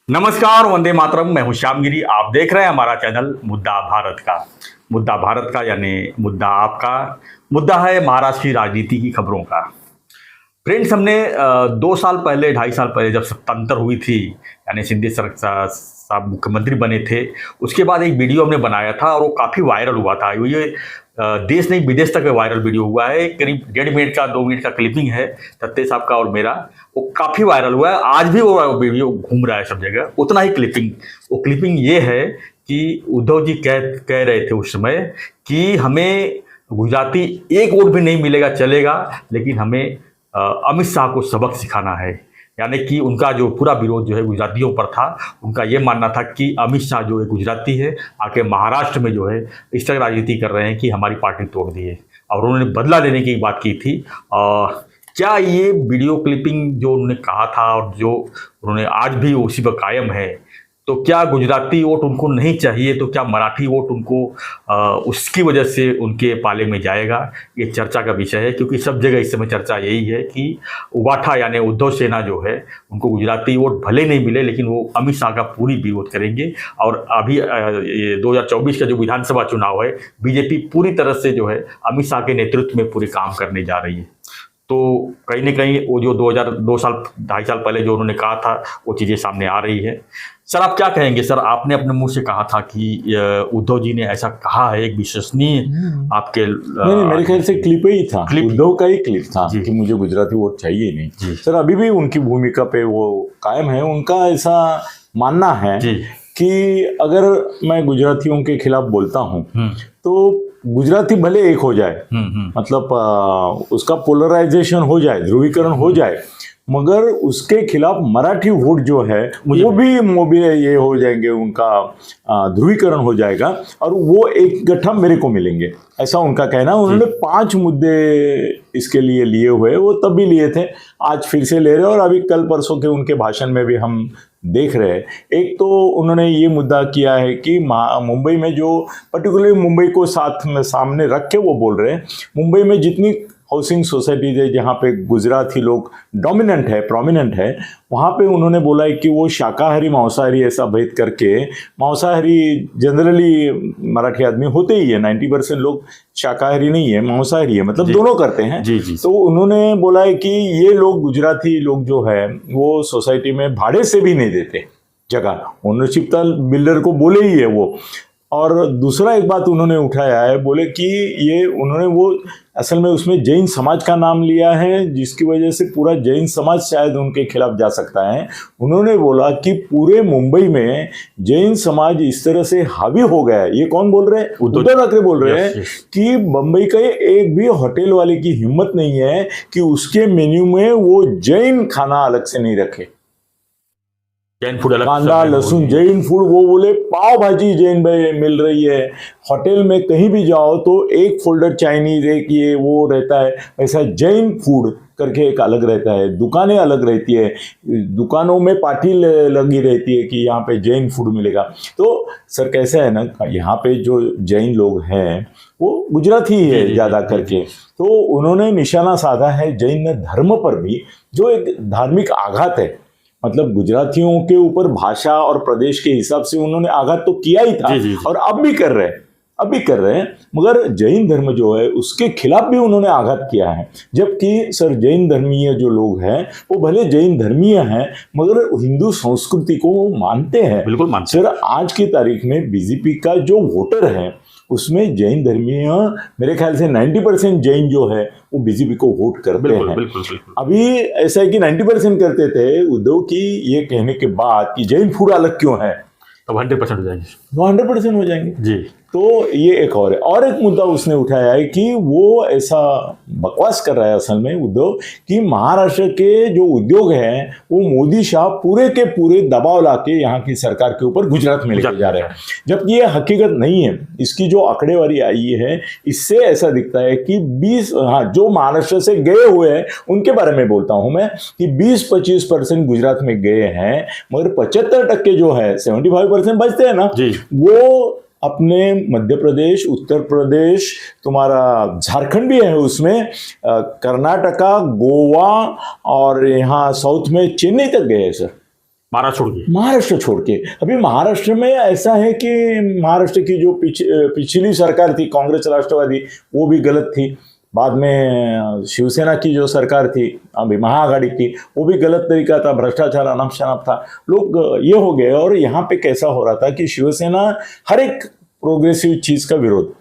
नमस्कार, वंदे मातरम। मैं हूं श्यामगिरी। आप देख रहे हैं हमारा चैनल मुद्दा भारत का। मुद्दा भारत का यानी मुद्दा आपका। मुद्दा है महाराष्ट्र की राजनीति की खबरों का। फ्रेंड्स, हमने 2 साल पहले 2.5 साल पहले जब सत्तांतर हुई थी, यानी शिंदे साहब मुख्यमंत्री बने थे, उसके बाद एक वीडियो हमने बनाया था और वो काफ़ी वायरल हुआ था। ये देश नहीं विदेश तक वायरल वीडियो हुआ है। करीब 1.5 मिनट का 2 मिनट का क्लिपिंग है सत्ते साहब का और मेरा। वो काफ़ी वायरल हुआ है। आज भी वो वीडियो घूम रहा है सब जगह, उतना ही क्लिपिंग। वो क्लिपिंग ये है कि उद्धव जी कह रहे थे उस समय कि हमें गुजराती एक वोट भी नहीं मिलेगा चलेगा, लेकिन हमें अमित शाह को सबक सिखाना है। यानी कि उनका जो पूरा विरोध जो है गुजरातियों पर था। उनका ये मानना था कि अमित शाह जो है गुजराती है, आके महाराष्ट्र में जो है इस तरह राजनीति कर रहे हैं कि हमारी पार्टी तोड़ दी है, और उन्होंने बदला लेने की बात की थी। क्या ये वीडियो क्लिपिंग जो उन्होंने कहा था और जो उन्होंने आज भी उसी पर कायम है, तो क्या गुजराती वोट उनको नहीं चाहिए? तो क्या मराठी वोट उनको उसकी वजह से उनके पाले में जाएगा? ये चर्चा का विषय है, क्योंकि सब जगह इस समय चर्चा यही है कि उबाठा यानी उद्धव सेना जो है, उनको गुजराती वोट भले नहीं मिले, लेकिन वो अमित शाह का पूरी विरोध करेंगे। और अभी ये 2024 का जो विधानसभा चुनाव है, बीजेपी पूरी तरह से जो है अमित शाह के नेतृत्व में पूरे काम करने जा रही है। तो कहीं ना कहीं वो जो 2.5 साल पहले जो उन्होंने कहा था, वो चीज़ें सामने आ रही है। सर, आप क्या कहेंगे? सर, आपने अपने मुंह से कहा था कि उद्धव जी ने ऐसा कहा है, एक विश्वसनीय आपके नहीं, मेरे ख्याल से क्लिप ही था, उद्धव का ही क्लिप था कि मुझे गुजराती वोट चाहिए नहीं। सर, अभी भी उनकी भूमिका पे वो कायम है। उनका ऐसा मानना है कि अगर मैं गुजरातियों के खिलाफ बोलता हूँ तो गुजराती भले एक हो जाए, मतलब उसका पोलराइजेशन हो जाए, ध्रुवीकरण हो जाए, मगर उसके खिलाफ मराठी वोट जो है वो भी ये हो जाएंगे, उनका ध्रुवीकरण हो जाएगा और वो एक गठा मेरे को मिलेंगे, ऐसा उनका कहना। उन्होंने 5 मुद्दे इसके लिए लिए हुए, वो तब भी लिए थे, आज फिर से ले रहे, और अभी कल परसों के उनके भाषण में भी हम देख रहे हैं। एक तो उन्होंने ये मुद्दा किया है कि मुंबई में जो पर्टिकुलरली मुंबई को साथ में सामने रख के वो बोल रहे हैं, मुंबई में जितनी हाउसिंग सोसाइटीज है जहाँ पे गुजराती लोग डोमिनेंट है, प्रोमिनेंट है, वहाँ पे उन्होंने बोला है कि वो शाकाहारी मांसाहारी ऐसा भेद करके, मांसाहारी जनरली मराठी आदमी होते ही है, 90% लोग शाकाहारी नहीं है, मांसाहारी है, मतलब दोनों करते हैं। तो उन्होंने बोला है कि ये लोग गुजराती लोग जो है वो सोसाइटी में भाड़े से भी नहीं देते जगह, ओनरशिप तो बिल्डर को बोले ही है वो। और दूसरा एक बात उन्होंने उठाया है, बोले कि ये उन्होंने वो असल में उसमें जैन समाज का नाम लिया है, जिसकी वजह से पूरा जैन समाज शायद उनके खिलाफ जा सकता है। उन्होंने बोला कि पूरे मुंबई में जैन समाज इस तरह से हावी हो गया है। ये कौन बोल रहे हैं? उद्धव ठाकरे बोल रहे हैं कि मुंबई का एक भी होटल वाले की हिम्मत नहीं है कि उसके मेन्यू में वो जैन खाना अलग से नहीं रखे, जैन फूड अलग, कांदा लहसुन जैन फूड। वो बोले पाव भाजी जैन मिल रही है, होटल में कहीं भी जाओ तो एक फोल्डर चाइनीज, एक ये वो रहता है, ऐसा जैन फूड करके एक अलग रहता है। दुकानें अलग रहती है, दुकानों में पार्टी लगी रहती है कि यहाँ पे जैन फूड मिलेगा। तो सर कैसा है ना, यहाँ पे जो जैन लोग हैं वो गुजराती ही है ज़्यादा करके, तो उन्होंने निशाना साधा है जैन धर्म पर भी, जो एक धार्मिक आघात है। मतलब गुजरातियों के ऊपर भाषा और प्रदेश के हिसाब से उन्होंने आघात तो किया ही था, और अब भी कर रहे हैं, मगर जैन धर्म जो है उसके खिलाफ भी उन्होंने आघात किया है। जबकि सर जैन धर्मीय जो लोग हैं वो भले जैन धर्मीय हैं, मगर हिंदू संस्कृति को वो मानते हैं, बिल्कुल मानते हैं। सर आज की तारीख में बीजेपी का जो वोटर है उसमें जैन धर्मीय, मेरे ख्याल से 90% जैन जो है वो बीजेपी को वोट करते हैं। बिल्कुल। अभी ऐसा है कि 90% करते थे उद्धव की ये कहने के बाद कि जैन फूड अलग क्यों है, तो 100% हो जाएंगे, 100% हो जाएंगे जी। तो ये एक और एक मुद्दा उसने उठाया है कि वो ऐसा बकवास कर रहा है असल में उद्धव, कि महाराष्ट्र के जो उद्योग हैं वो मोदी शाह पूरे के पूरे दबाव लाके यहाँ की सरकार के ऊपर गुजरात में लेके जा रहे हैं, जबकि ये हकीकत नहीं है। इसकी जो आंकड़ेवारी आई है इससे ऐसा दिखता है कि 20, जो महाराष्ट्र से गए हुए हैं उनके बारे में बोलता हूँ मैं, कि 20-25% गुजरात में गए हैं, मगर 75% जो है 75% बचते हैं ना, वो अपने मध्य प्रदेश, उत्तर प्रदेश, तुम्हारा झारखंड भी है उसमें, कर्नाटका, गोवा और यहाँ साउथ में चेन्नई तक गए हैं सर। महाराष्ट्र छोड़ के। अभी महाराष्ट्र में ऐसा है कि महाराष्ट्र की जो पिछली सरकार थी कांग्रेस राष्ट्रवादी, वो भी गलत थी। बाद में शिवसेना की जो सरकार थी अभी महाआघाड़ी की, वो भी गलत तरीका था, भ्रष्टाचार अनाप शनाप था, लोग ये हो गए। और यहाँ पे कैसा हो रहा था कि शिवसेना हर एक प्रोग्रेसिव चीज का विरोध,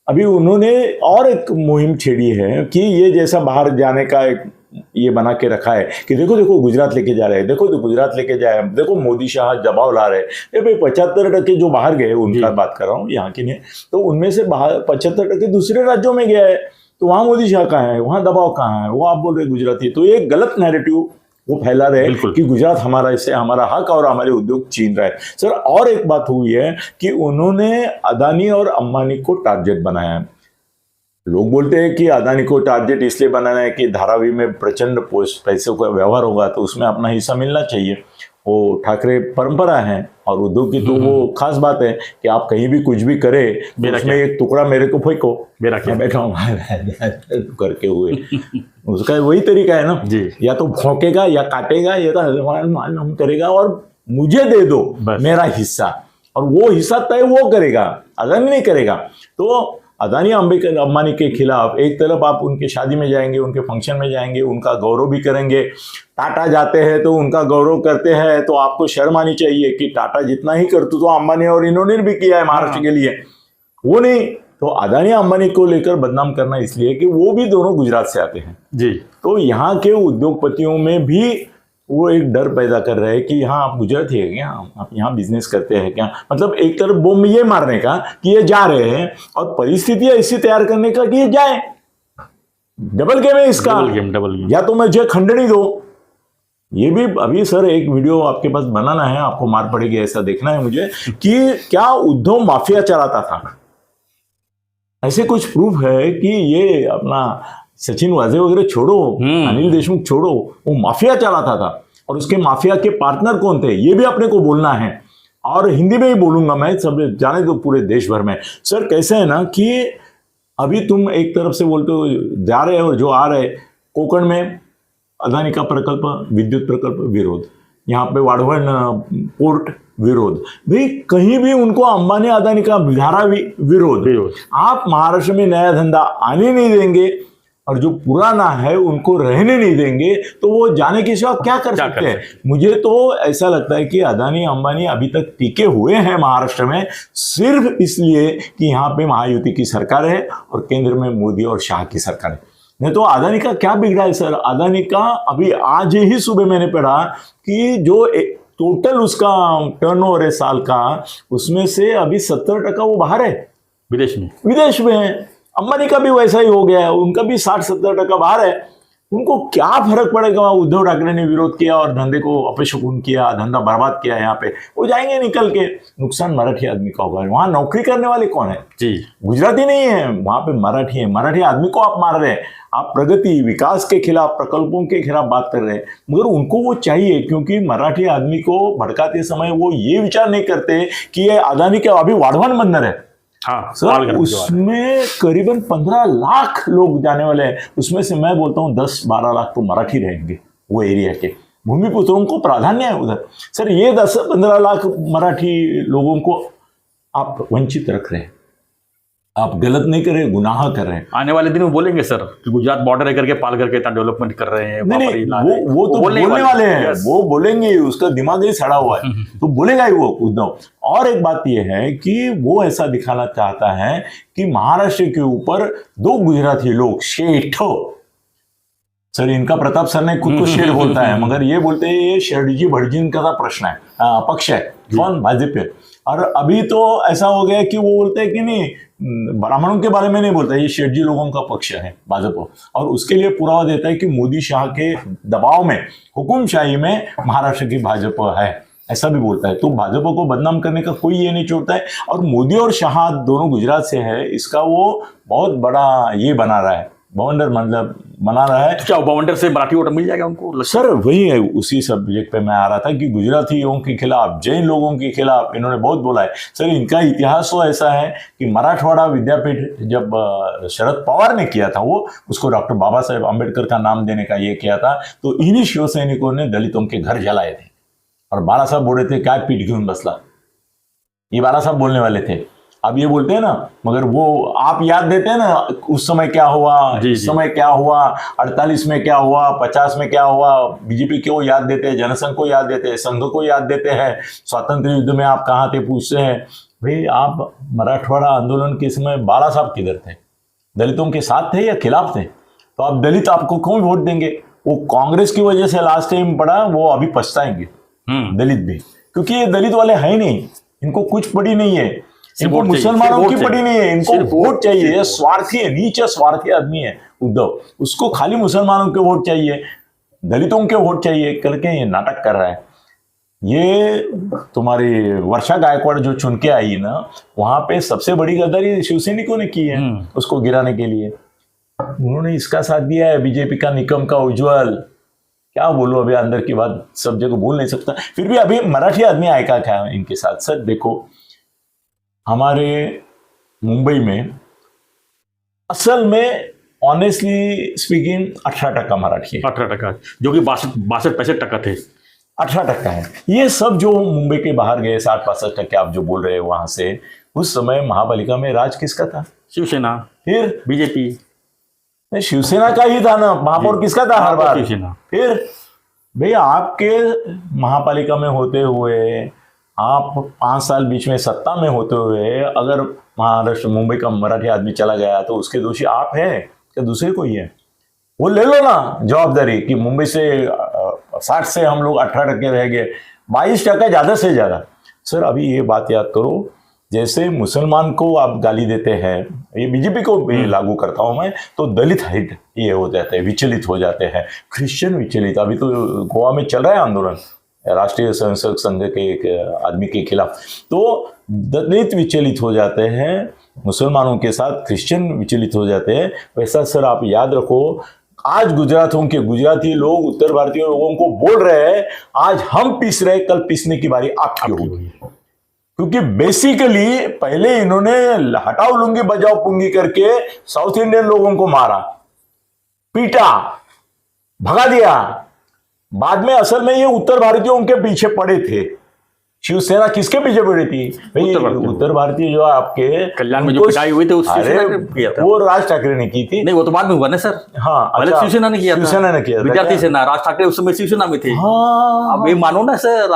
अभी उन्होंने और एक मुहिम छेड़ी है कि ये जैसा बाहर जाने का एक ये बना के रखा है कि देखो देखो गुजरात लेके जा रहे हैं, देखो तो गुजरात लेके जाए, देखो मोदी शाह दबाव ला रहे हैं। ये भाई 75% जो बाहर गए उनका बात कर रहा हूँ, यहाँ की नहीं, तो उनमें से 75% दूसरे राज्यों में गया है, तो वहां मोदी शाह कहाँ है, वहां दबाव कहाँ है, वो आप बोल रहे गुजराती। तो ये गलत नैरेटिव वो फैला रहे कि गुजरात हमारा, इससे हमारा हक और हमारे उद्योग छीन रहा है। सर और एक बात हुई है कि उन्होंने अदानी और अंबानी को टारगेट बनाया है। लोग बोलते हैं कि अदानी को टारगेट इसलिए बनाना है कि धारावी में प्रचंड पैसों का व्यवहार होगा तो उसमें अपना हिस्सा मिलना चाहिए, वो ठाकरे परंपरा है। और उद्योग की तो वो खास बात है कि आप कहीं भी कुछ भी करे, उसमें एक टुकड़ा मेरे को फेंको, मेरा क्या बैठा हूँ करके हुए उसका वही तरीका है ना जी। या तो भौंकेगा या काटेगा या तो करेगा और मुझे दे दो मेरा हिस्सा, और वो हिस्सा तय वो करेगा, अदानी नहीं करेगा। तो अदानी अंबानी के खिलाफ एक तरफ आप उनके शादी में जाएंगे, उनके फंक्शन में जाएंगे, उनका गौरव भी करेंगे। टाटा जाते हैं तो उनका गौरव करते हैं, तो आपको शर्म आनी चाहिए कि टाटा जितना ही करतू तो अंबानी और इन्होंने भी किया है महाराष्ट्र के लिए, वो नहीं। तो अदानी अंबानी को लेकर बदनाम करना इसलिए कि वो भी दोनों गुजरात से आते हैं जी। तो यहाँ के उद्योगपतियों में भी वो एक डर पैदा कर रहे हैं कि यहाँ आप गुजराती है क्या, आप यहाँ बिजनेस करते हैं क्या, मतलब एक तरफ बम ये मारने का कि ये जा रहे हैं और परिस्थितियां ऐसी तैयार करने का कि ये जाए। डबल गेम है इसका, डबल गेम। या तो मुझे खंडनी दो, ये भी अभी सर एक वीडियो आपके पास बनाना है, आपको मार पड़ेगी ऐसा देखना है मुझे कि क्या उद्धव माफिया चलाता था। ऐसे कुछ प्रूफ है कि ये अपना सचिन वाजे वगैरह छोड़ो, अनिल देशमुख छोड़ो, वो माफिया चलाता था और उसके माफिया के पार्टनर कौन थे ये भी अपने को बोलना है। और हिंदी में ही बोलूंगा मैं, सब जाने दो पूरे देश भर में। सर कैसे है ना कि अभी तुम एक तरफ से बोलते हो जा रहे हो, जो आ रहे कोकण में अदानी का प्रकल्प, विद्युत प्रकल्प विरोध, यहाँ पे वाढ़वण पोर्ट विरोध, भाई कहीं भी उनको अंबानी अदानी का धारावी विरोध। आप महाराष्ट्र में नया धंधा आने नहीं देंगे और जो पुराना है उनको रहने नहीं देंगे, तो वो जाने के सिवा क्या कर सकते हैं। मुझे तो ऐसा लगता है कि अदानी अंबानी अभी तक टिके हुए हैं महाराष्ट्र में सिर्फ इसलिए कि यहाँ पे महायुति की सरकार है और केंद्र में मोदी और शाह की सरकार है। नहीं तो अदानी का क्या बिगड़ा है सर। अदानी का अभी आज ही सुबह मैंने पढ़ा कि जो टोटल उसका टर्नओवर है साल का, उसमें से अभी 70% वो बाहर है, विदेश में है। अंबानी का भी वैसा ही हो गया है, उनका भी 60-70% बाहर है। उनको क्या फर्क पड़ेगा, उद्धव ठाकरे ने विरोध किया और धंधे को अपशगुन किया, धंधा बर्बाद किया, यहाँ पे वो जाएंगे निकल के। नुकसान मराठी आदमी का होगा। वहां नौकरी करने वाले कौन है जी, गुजराती नहीं है, वहां पे मराठी है। मराठी आदमी को आप मार रहे हैं, आप प्रगति विकास के खिलाफ, प्रकल्पों के खिलाफ बात कर रहे हैं, मगर उनको वो चाहिए क्योंकि मराठी आदमी को भड़काते समय वो ये विचार नहीं करते कि ये अदानी के अभी वाढ़वण बंदर है। हाँ, सर उसमें करीबन 15 लाख लोग जाने वाले हैं, उसमें से मैं बोलता हूँ 10-12 लाख तो मराठी रहेंगे वो एरिया के। भूमिपुत्रों को प्राधान्य है उधर। सर ये 10-15 लाख मराठी लोगों को आप वंचित रख रहे हैं, आप गलत नहीं कर रहे, गुनाह कर रहे हैं। आने वाले दिन में बोलेंगे सर कि गुजरात बॉर्डर है करके पाल करके इतना डेवलपमेंट कर रहे हैं। नहीं, वो तो बोलने वाले हैं, वो बोलेंगे, उसका दिमाग ही सड़ा हुआ है तो बोलेगा ही वो उद्धव। और एक बात ये है कि वो ऐसा दिखाना चाहता है कि महाराष्ट्र के ऊपर 2 गुजराती लोग शेठ, सर इनका प्रताप सर ने खुद को शेठ बोलता है, मगर ये बोलते हैं ये शेठजी भटजीन का प्रश्न है, पक्ष है कौन, भाजपा। और अभी तो ऐसा हो गया कि वो बोलते हैं कि नहीं, ब्राह्मणों के बारे में नहीं बोलता, ये शेठजी लोगों का पक्ष है भाजपा। और उसके लिए पुरावा देता है कि मोदी शाह के दबाव में, हुकुमशाही में महाराष्ट्र की भाजपा है, ऐसा भी बोलता है। तो भाजपा को बदनाम करने का कोई ये नहीं छोड़ता है। और मोदी और शाह दोनों गुजरात से है, इसका वो बहुत बड़ा ये बना रहा है, बाउंडर मतलब बना रहा है। क्या बाउंडर से मराठी वोट मिल जाएगा उनको? सर वही है, उसी सब्जेक्ट पे मैं आ रहा था कि गुजरातियों के खिलाफ, जैन लोगों के खिलाफ इन्होंने बहुत बोला है। सर इनका इतिहास तो ऐसा है कि मराठवाड़ा विद्यापीठ जब शरद पवार ने किया था, वो उसको डॉक्टर बाबा साहेब अम्बेडकर का नाम देने का ये किया था, तो इन्हीं शिव सैनिकों ने दलितों के घर जलाए थे। और बाळासाहेब बोले थे काय पीठ घेऊन बसला, ये बाळासाहेब बोलने वाले थे। अब ये बोलते हैं ना, मगर वो आप याद देते हैं ना उस समय क्या हुआ, इस समय क्या हुआ, 48 में क्या हुआ, 50 में क्या हुआ, बीजेपी को याद देते हैं, जनसंघ को याद देते हैं, संघ को याद देते हैं, स्वातंत्र युद्ध में आप कहाँ थे पूछते हैं। भाई आप मराठवाड़ा आंदोलन के समय बाला साहब किधर थे, दलितों के साथ थे या खिलाफ थे? तो आप दलित आपको कौन वोट देंगे? वो कांग्रेस की वजह से लास्ट टाइम पड़ा, वो अभी पछताएंगे दलित भी, क्योंकि ये दलित वाले हैं नहीं, इनको कुछ पड़ी नहीं है, इनको मुसलमानों की पड़ी नहीं है, इनको वोट चाहिए। ये स्वार्थी है, नीचे स्वार्थी आदमी है उद्धव, उसको खाली मुसलमानों के वोट चाहिए, दलितों के वोट चाहिए करके ये नाटक कर रहा है। ये तुम्हारी वर्षा गायकवाड़ जो चुन के आई ना, वहां पे सबसे बड़ी गद्दारी शिवसैनिकों ने की है उसको गिराने के लिए। उन्होंने इसका साथ दिया है, बीजेपी का निकम का उज्जवल, क्या बोलूं अभी अंदर की बात सब जगह बोल नहीं सकता, फिर भी अभी मराठी आदमी आएगा क्या इनके साथ? सर देखो, हमारे मुंबई में असल में ऑनेस्टली स्पीकिंग 18% मराठी है, 18%, जो कि 62-65% थे, 18% है। ये सब जो मुंबई के बाहर गए 60-65% आप जो बोल रहे हैं वहां से, उस समय महापालिका में राज किसका था? शिवसेना, फिर बीजेपी, शिवसेना का ही था ना, महापौर किसका था हर बार? शिवसेना। फिर भैया आपके महापालिका में होते हुए, आप 5 साल बीच में सत्ता में होते हुए, अगर महाराष्ट्र मुंबई का मराठी आदमी चला गया तो उसके दोषी आप हैं क्या दूसरे कोई है? वो ले लो ना जवाबदारी कि मुंबई से 60 से हम लोग 18% रह गए, 22% ज्यादा से ज्यादा। सर अभी ये बात याद करो, जैसे मुसलमान को आप गाली देते हैं, ये बीजेपी को भी लागू करता हूं मैं, तो दलित हिट ये हो जाते हैं, विचलित हो जाते हैं, क्रिश्चियन विचलित। अभी तो गोवा में चल रहा है आंदोलन राष्ट्रीय स्वयंसेवक संघ के एक आदमी के खिलाफ, तो दलित विचलित हो जाते हैं मुसलमानों के साथ, क्रिश्चियन विचलित हो जाते हैं। वैसा सर आप याद रखो, आज गुजराती लोग उत्तर भारतीय लोगों को बोल रहे हैं आज हम पीस रहे, कल पीसने की बारी आपकी होगी, क्योंकि बेसिकली पहले इन्होंने हटाओ लुंगी बजाओ पुंगी करके साउथ इंडियन लोगों को मारा, पीटा, भगा दिया। बाद में असल में ये उत्तर भारतीयों के पीछे पड़े थे। शिवसेना किसके पीछे पड़ी थी? उत्तर भारतीय जो आपके कल्याण में जो पिटाई हुई थी वो राज ठाकरे ने की थी। नहीं, वो तो बाद में हुआ ना सर। हाँ, पहले शिवसेना ने किया था। शिवसेना ने किया था। विद्यार्थी सेना, राज ठाकरे उस समय शिवसेना में थे। हाँ, अब ये मानो ना सर,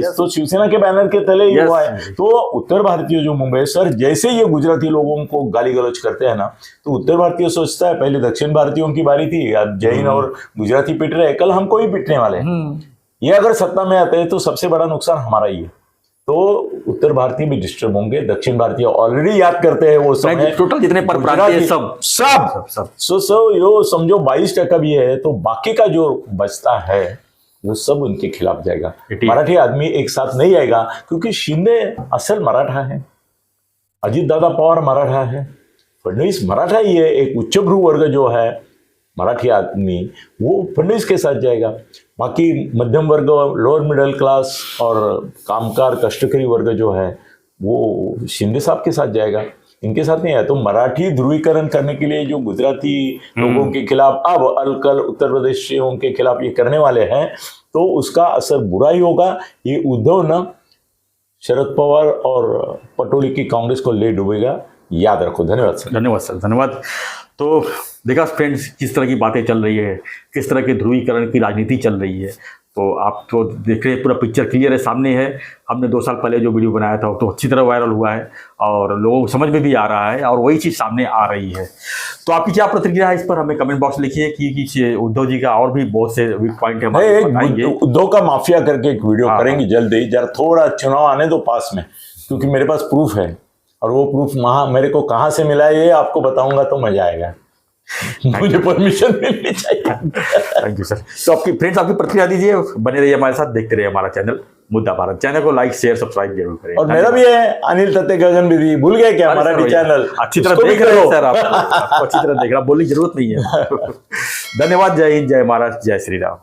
तो शिवसेना के बैनर के तले ही हुआ है। तो उत्तर भारतीय जो मुंबई, सर जैसे ये गुजराती लोगों को गाली गलौज करते हैं ना, तो उत्तर भारतीय सोचता है पहले दक्षिण भारतीयों की बारी थी, अब जैन और गुजराती पिट रहे, कल हमको ही पिटने वाले हैं। ये अगर सत्ता में आते हैं तो सबसे बड़ा नुकसान हमारा ही है। तो उत्तर भारतीय भी डिस्टर्ब होंगे, दक्षिण भारतीय ऑलरेडी याद करते हैं वो समय, टोटल जितने पर सब यो समझो 22% भी है, तो बाकी का जो बचता है वो सब उनके खिलाफ जाएगा। मराठी आदमी एक साथ नहीं आएगा, क्योंकि शिंदे असल मराठा है, अजित दादा पवार मराठा है, फडणवीस मराठा ही है। एक उच्चभ्रू वर्ग जो है मराठी आदमी, वो फडणवीस के साथ जाएगा। बाकी मध्यम वर्ग, लोअर मिडिल क्लास और कामकार कष्टकरी वर्ग जो है वो शिंदे साहब के साथ जाएगा, इनके साथ नहीं है। तो मराठी ध्रुवीकरण करने के लिए जो गुजराती लोगों के खिलाफ अब अलकल उत्तर प्रदेशियों के खिलाफ ये करने वाले हैं, तो उसका असर बुरा ही होगा। ये उद्धव न शरद पवार और पटोले की कांग्रेस को ले डूबेगा, याद रखो। धन्यवाद सर। धन्यवाद सर, धन्यवाद। तो देखा फ्रेंड्स, किस तरह की बातें चल रही है, किस तरह की ध्रुवीकरण की राजनीति चल रही है। तो आप तो देख रहे हैं, पूरा पिक्चर क्लियर है, सामने है। हमने 2 साल पहले जो वीडियो बनाया था तो अच्छी तरह वायरल हुआ है और लोगों को समझ में भी आ रहा है और वही चीज़ सामने आ रही है। तो आपकी क्या प्रतिक्रिया है इस पर, हमें कमेंट बॉक्स लिखिए कि उद्धव जी का और भी बहुत से वीक पॉइंट है। उद्धव का माफिया करके एक वीडियो करेंगे जल्दी, जरा थोड़ा चुनाव आने दो पास में, क्योंकि मेरे पास प्रूफ है और वो प्रूफ मेरे को कहाँ से मिला है ये आपको बताऊंगा तो मजा आएगा। मुझे परमिशन मिलनी चाहिए। Thank you sir. तो आपकी फ्रेंड्स, आपकी प्रतिक्रिया दीजिए, बने रहिए हमारे साथ, देखते रहिए हमारा चैनल मुद्दा भारत। चैनल को लाइक शेयर सब्सक्राइब जरूर करें। और मेरा भी है अनिल तत्ते गगन विधि, भूल गए क्या मराठी चैनल? अच्छी तरह देख रहे हैं सर, आपको अच्छी तरह देख रहा, बोलने की जरूरत नहीं है। धन्यवाद। जय हिंद, जय महाराष्ट्र, जय श्री राम।